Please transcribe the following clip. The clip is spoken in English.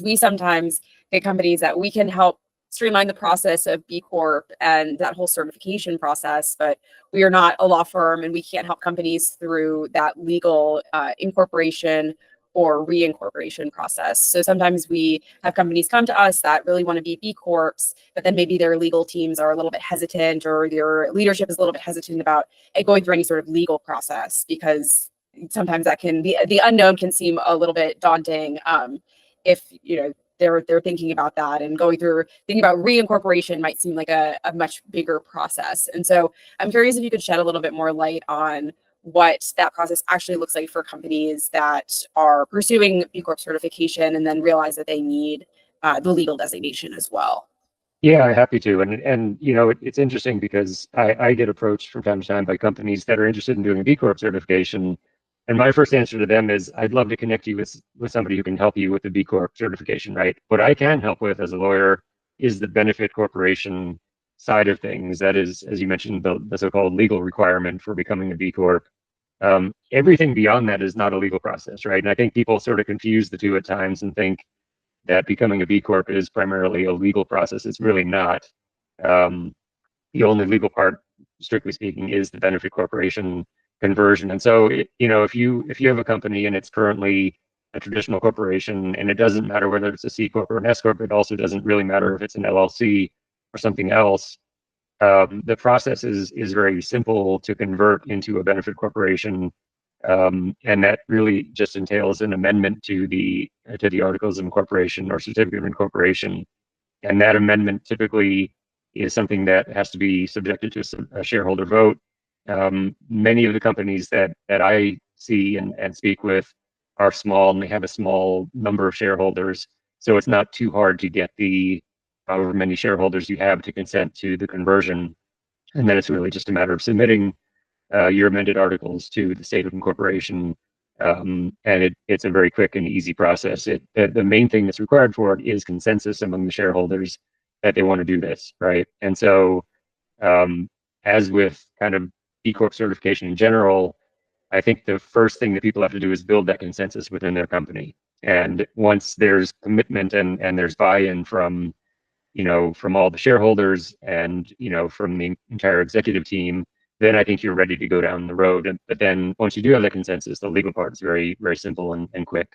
We sometimes get companies that we can help streamline the process of B Corp and that whole certification process, but we are not a law firm and we can't help companies through that legal incorporation or reincorporation process. So sometimes we have companies come to us that really want to be B Corps, but then maybe their legal teams are a little bit hesitant or their leadership is a little bit hesitant about going through any sort of legal process because sometimes that can be the unknown can seem a little bit daunting. If they're thinking about that and thinking about reincorporation might seem like a much bigger process. And so I'm curious if you could shed a little bit more light on what that process actually looks like for companies that are pursuing B Corp certification and then realize that they need the legal designation as well. Yeah, happy to. And it's interesting because I get approached from time to time by companies that are interested in doing a B Corp certification. And my first answer to them is I'd love to connect you with somebody who can help you with the B Corp certification, right? What I can help with as a lawyer is the benefit corporation side of things. That is, as you mentioned, the so-called legal requirement for becoming a B Corp. Everything beyond that is not a legal process, right? And I think people sort of confuse the two at times and think that becoming a B Corp is primarily a legal process. It's really not. Um, the only legal part, strictly speaking, is the benefit corporation conversion. And so, if you have a company and it's currently a traditional corporation, and it doesn't matter whether it's a C corp or an S corp, it also doesn't really matter if it's an LLC or something else. The process is very simple to convert into a benefit corporation, and that really just entails an amendment to the articles of incorporation or certificate of incorporation. And that amendment typically is something that has to be subjected to a shareholder vote. Many of the companies that I see and speak with are small and they have a small number of shareholders. So it's not too hard to get the however many shareholders you have to consent to the conversion. And then it's really just a matter of submitting your amended articles to the state of incorporation. And it's a very quick and easy process. The main thing that's required for it is consensus among the shareholders that they want to do this, right? And so, um, as with kind of B Corp certification in general, I think the first thing that people have to do is build that consensus within their company. And once there's commitment and there's buy-in from all the shareholders and from the entire executive team, then I think you're ready to go down the road. But then once you do have that consensus, the legal part is very, very simple and quick.